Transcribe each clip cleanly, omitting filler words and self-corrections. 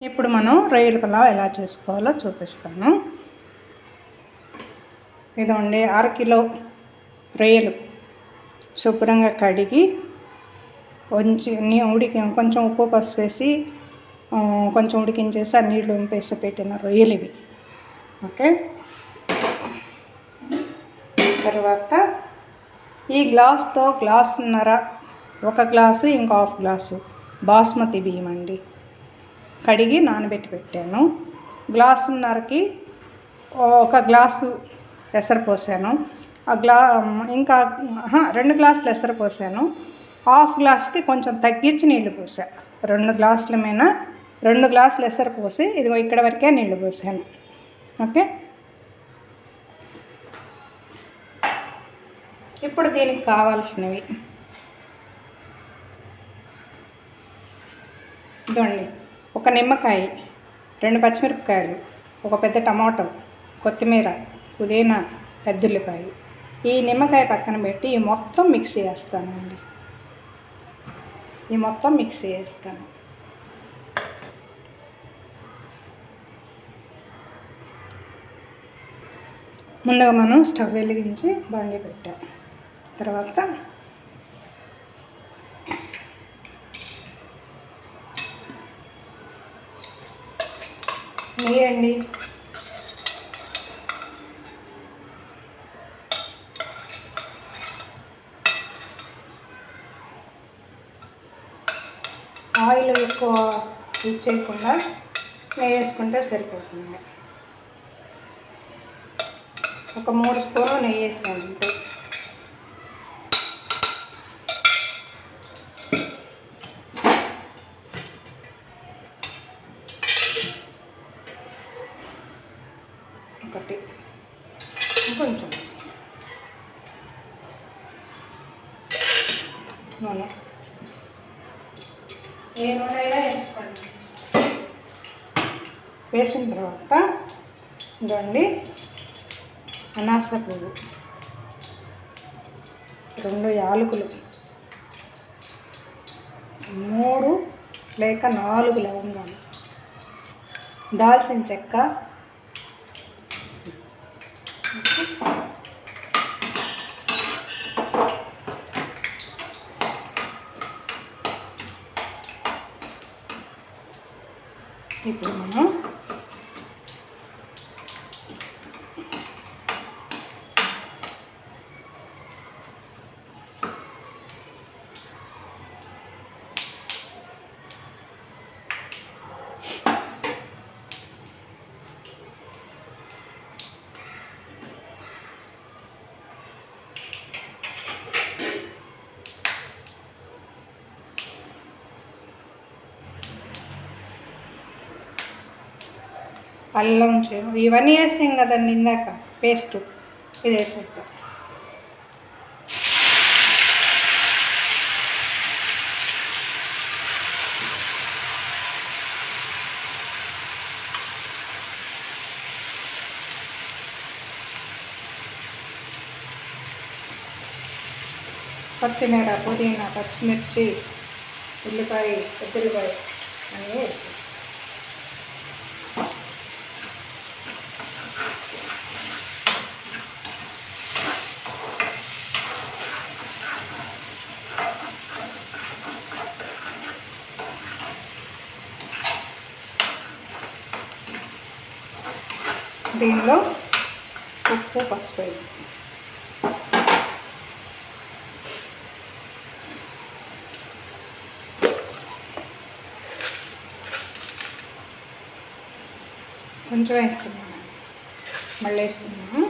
ఇప్పుడు మనం రొయ్యల పులావ్ ఎలా చేసుకోవాలో చూపిస్తాను. ఇదండి, 1/2 కిలో రొయ్యలు శుభ్రంగా కడిగి కొంచెం ఉప్పు పసుపు వేసి కొంచెం ఉడికించేసి ఆ నీళ్ళు వంపేసి పెట్టిన రొయ్యలు ఇవి. ఓకే, తర్వాత ఈ గ్లాస్తో గ్లాసున్నర, 1 గ్లాసు ఇంకా 1/2 గ్లాసు బాస్మతి బియ్యం అండి, కడిగి నానబెట్టి పెట్టాను. గ్లాసున్నరకి 1 గ్లాసు ఎసరు పోసాను. ఇంకా 2 గ్లాసులు ఎసరు పోసాను. 1/2 గ్లాసుకి కొంచెం తగ్గించి నీళ్లు పోసా. 2 గ్లాసుల మీద 2 గ్లాసులు ఎసరు పోసి ఇదిగో ఇక్కడ వరకే నీళ్లు పోసాను. ఓకే, ఇప్పుడు దీనికి కావాల్సినవి ఇదండి, 1 నిమ్మకాయ, 2 పచ్చిమిరపకాయలు, 1 పెద్ద టమాటో, కొత్తిమీర, పుదీనా, పెద్దుల్లిపాయ. ఈ నిమ్మకాయ పక్కన పెట్టి ఈ మొత్తం మిక్స్ చేస్తానండి. ముందుగా మనం స్టవ్ వెలిగించి బండి పెట్టాం. తర్వాత నెయ్యండి, ఆయిల్ ఎక్కువ యూజ్ చేయకుండా నెయ్యి వేసుకుంటే సరిపోతుంది. ఒక 3 స్పూన్లు నెయ్యి వేసాను అంతే. కొంచెం నూనె, ఏ నూనె అయినా వేసుకోండి. వేసిన తర్వాత ఇదండి, అనాస పువ్వు, 2 యాలకులు, 3 లేక 4 లవంగాలు, దాల్చిన చెక్క, ఇప్పుడు మనం అల్లం ఇవన్నీ వేసాం కదండి ఇందాక పేస్ట్, ఇది వేసేద్దాం. కొత్తిమీర, పుదీనా, పచ్చిమిర్చి, ఉల్లిపాయ, పెద్దల్లిపాయ అన్నీ వేసి దీనిలో ఉప్పు పసుపు కొంచెం వేసుకున్నాను, మళ్ళీ వేసుకున్నాను.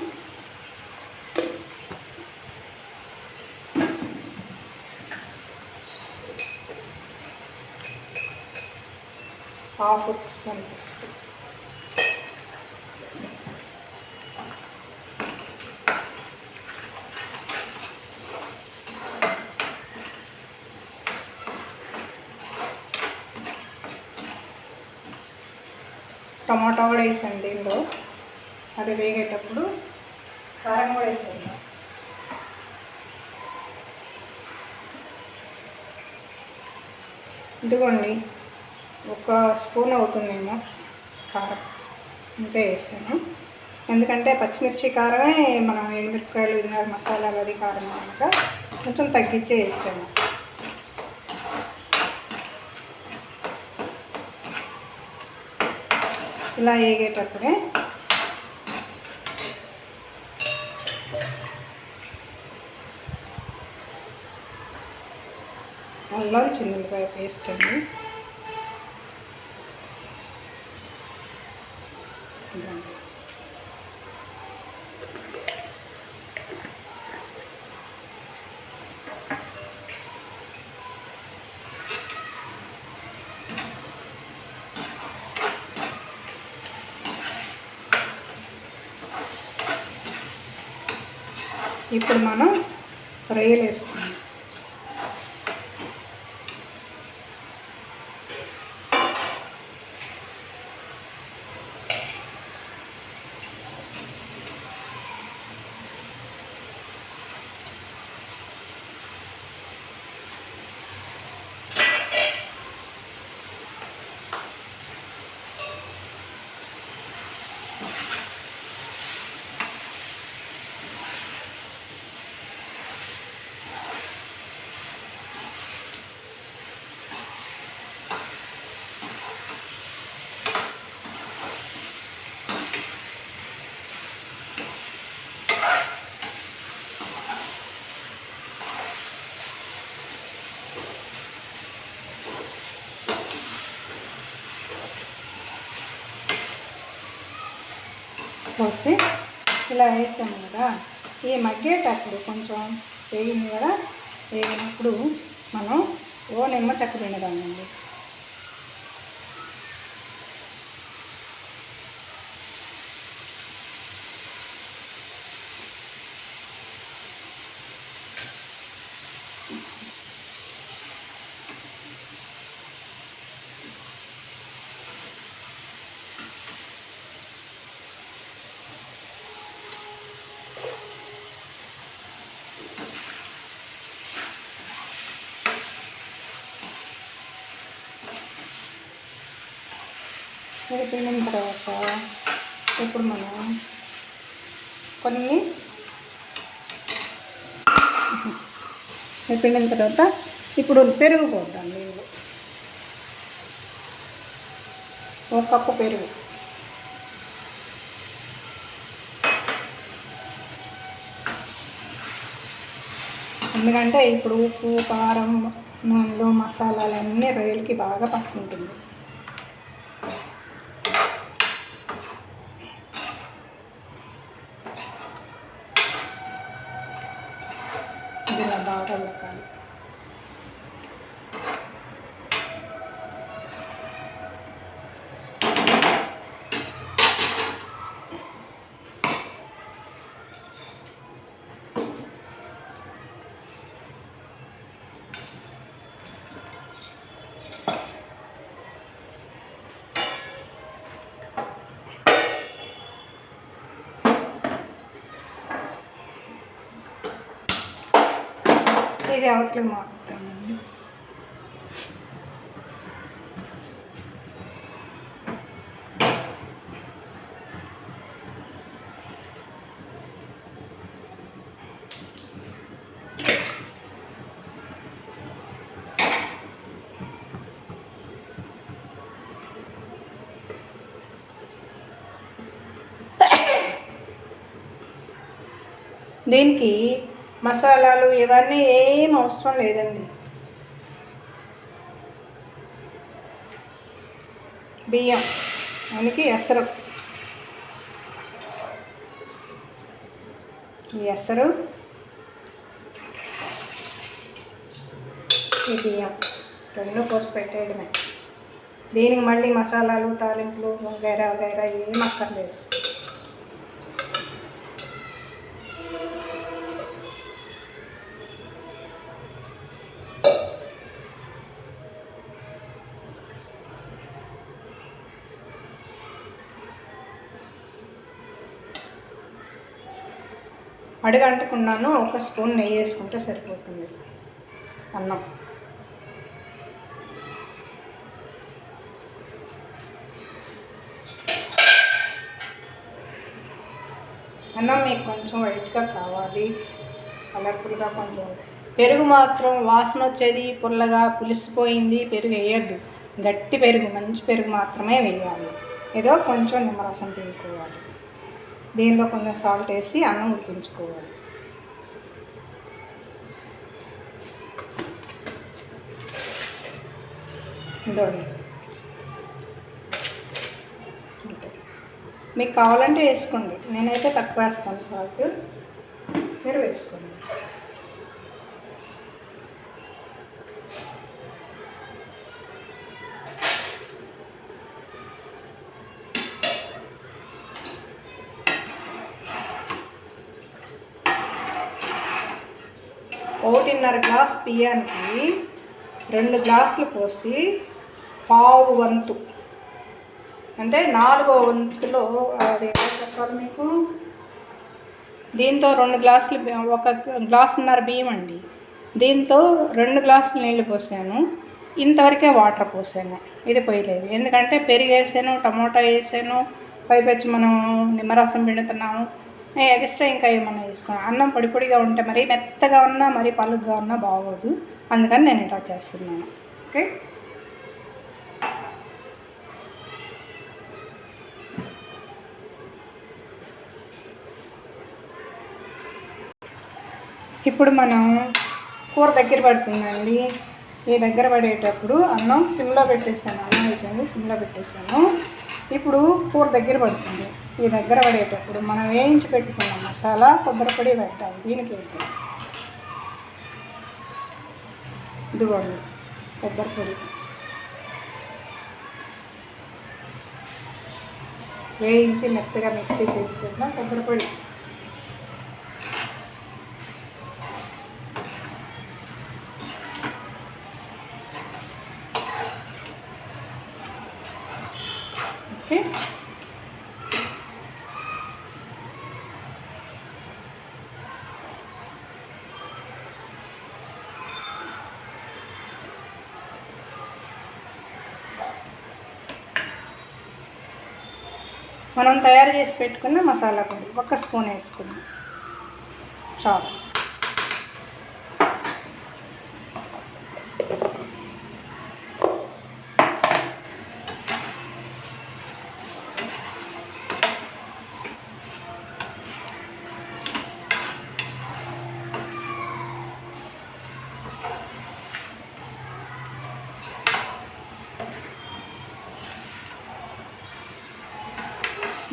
½ స్పూన్ పసుపు, టమాటా కూడా వేసాను దీనిలో. అది వేగేటప్పుడు కారం కూడా వేసాను. ఇదిగోండి, ఒక స్పూన్ అవుతుందేమో కారం అంతే వేసాను. ఎందుకంటే పచ్చిమిర్చి కారమే మనం ఎండుమిరపకాయలు ఇందాక మసాలాలు అది కారం కనుక కొంచెం తగ్గించే వేసాను. ఇలా వేగేటప్పుడే అల్లం చిన్నులపాయ పేస్ట్ అండి. ఇప్పుడు మనం రొయ్యలు వేసుకుందాం. పోసి ఇలా వేసాము కదా, ఈ మగ్గేటప్పుడు కొంచెం వేగింది కదా, వేగినప్పుడు మనం నిమ్మ చెక్క పిండుదామండి. ఇది పిండిన తర్వాత ఇప్పుడు మనం కొన్ని పిండిన తర్వాత ఇప్పుడు పెరుగు పోద్దాం. నీళ్ళు 1 కప్పు పెరుగు, ఎందుకంటే ఇప్పుడు ఉప్పు కారం నూనెలు మసాలాలన్నీ రొయ్యలకి బాగా పట్టుకుంటుంది. ఇలా బాగా ఉడకాలి. ఇది అవతల మారుతామండి. దీనికి మసాలాలు ఇవన్నీ ఏం అవసరం లేదండి. బియ్యం మనకి ఎసరు, ఈ ఎసరు ఈ బియ్యం 2 పోసి పెట్టేయడమే. దీనికి మళ్ళీ మసాలాలు తాలింపులు వగైరా వగైరా ఏం అక్కర్లేదు. అడుగంటకున్నాను 1 స్పూన్ నెయ్యి వేసుకుంటే సరిపోతుంది. అన్నం అన్నం మీకు కొంచెం వైట్గా కావాలి, కలర్ఫుల్గా కొంచెం. పెరుగు మాత్రం వాసన వచ్చేది, పుల్లగా పులిసిపోయింది పెరుగు వేయద్దు. గట్టి పెరుగు, మంచి పెరుగు మాత్రమే వేయాలి. ఏదో కొంచెం నిమ్మరసం పిండుకోవాలి. దీనిలో కొంచెం సాల్ట్ వేసి అన్నం ఉడికించుకోవాలి. ఇదండి. అంతే. మీకు కావాలంటే వేసుకోండి, నేనైతే తక్కువ వేస్తాను సాల్ట్, మీరు వేసుకోండి. ఒకటిన్నర గ్లాస్ బియ్యానికి 2 గ్లాసులు పోసి పావు వంతు అంటే 4వ వంతులో, అది ఎలా చెప్పాలి మీకు, దీంతో 2 గ్లాసులు, 1 గ్లాసున్నర బియ్యం అండి, దీంతో 2 గ్లాసులు నీళ్ళు పోసాను. ఇంతవరకే వాటర్ పోసాను, ఇది పోయలేదు. ఎందుకంటే పెరుగు వేసాను, టమోటా వేసాను, పైపెచ్చి మనం నిమ్మరసం పిండుతున్నాము, ఎక్స్ట్రా ఇంకా ఏమన్నా వేసుకున్నాను. అన్నం పొడి పొడిగా ఉంటే మరీ మెత్తగా ఉన్నా మరీ పలుగ్గా ఉన్నా బాగోదు, అందుకని నేను ఇలా చేస్తున్నాను. ఓకే. ఇప్పుడు మనం కూర దగ్గర పడుతుందండి. ఈ దగ్గర పడేటప్పుడు అన్నం సిమ్లో పెట్టేసాను, అన్నం అయిపోయింది, సిమ్లో పెట్టేసాను. ఇప్పుడు కూర దగ్గర పడుతుంది. ఈ దగ్గర పడేటప్పుడు మనం వేయించి పెట్టుకున్న మసాలా, కొబ్బరి పొడి వేద్దాం దీనికి. వేద్దాం, ఇదిగోండి కొబ్బరి పొడి వేయించి మెత్తగా మిక్సీ చేసి పెట్టిన కొబ్బరి పొడి. ఓకే. మనం తయారు చేసి పెట్టుకున్న మసాలా పొడి 1 స్పూన్ వేసుకున్నాం, చాలు.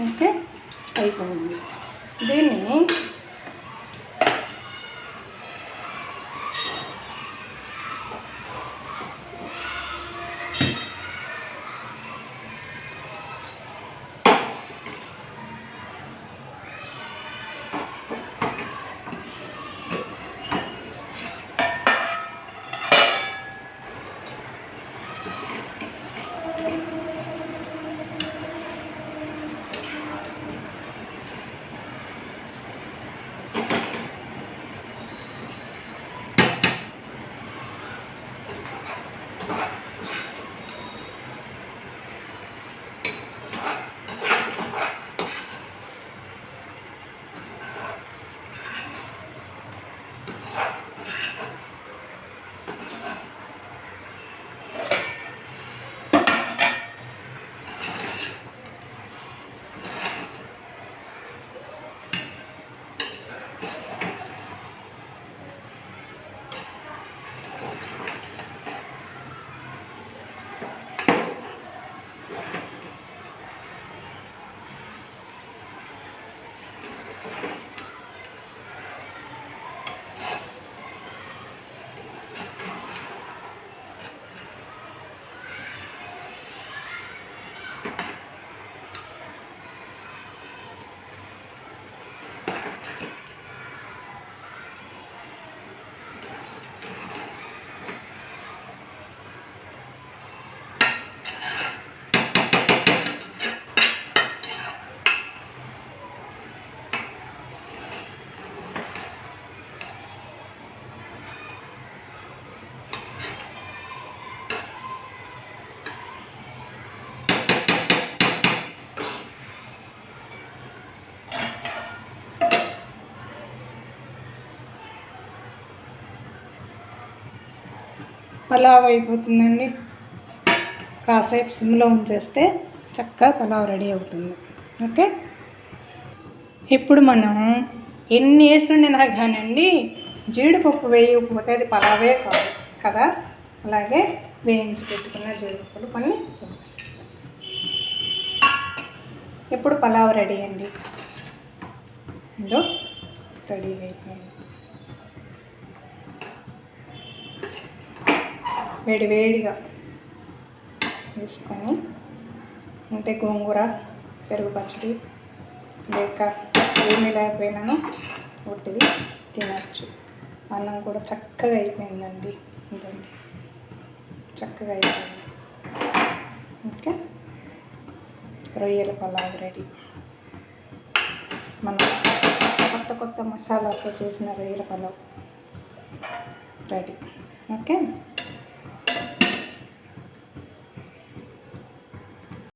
ఓకే, అయిపోయింది. దీన్ని పలావ్ అయిపోతుందండి. కాసేపు సిమ్లో ఉంచేస్తే చక్కగా పలావ్ రెడీ అవుతుంది. ఓకే, ఇప్పుడు మనం ఎన్ని వేసుండినా కానండి జీడిపప్పు వేయకపోతే అది పలావే కాదు కదా. అలాగే వేయించి పెట్టుకున్న జీడిపప్పులు కొన్ని వేస్తాం. ఇప్పుడు పలావ్ రెడీ అండి. ఇందో రెడీ అయిపోయింది. వేడివేడిగా వేసుకొని ఉంటే గోంగూర, పెరుగు పచ్చడి లేక ఏమీ లేకపోయినాను ఒట్టిది తినచ్చు. అన్నం కూడా చక్కగా అయిపోయిందండి. ఇదండి చక్కగా అయిపోయింది. ఓకే, రొయ్యల పలావ్ రెడీ. మనం కొత్త కొత్త మసాలాతో చేసిన రొయ్యల పలావ్ రెడీ. ఓకే.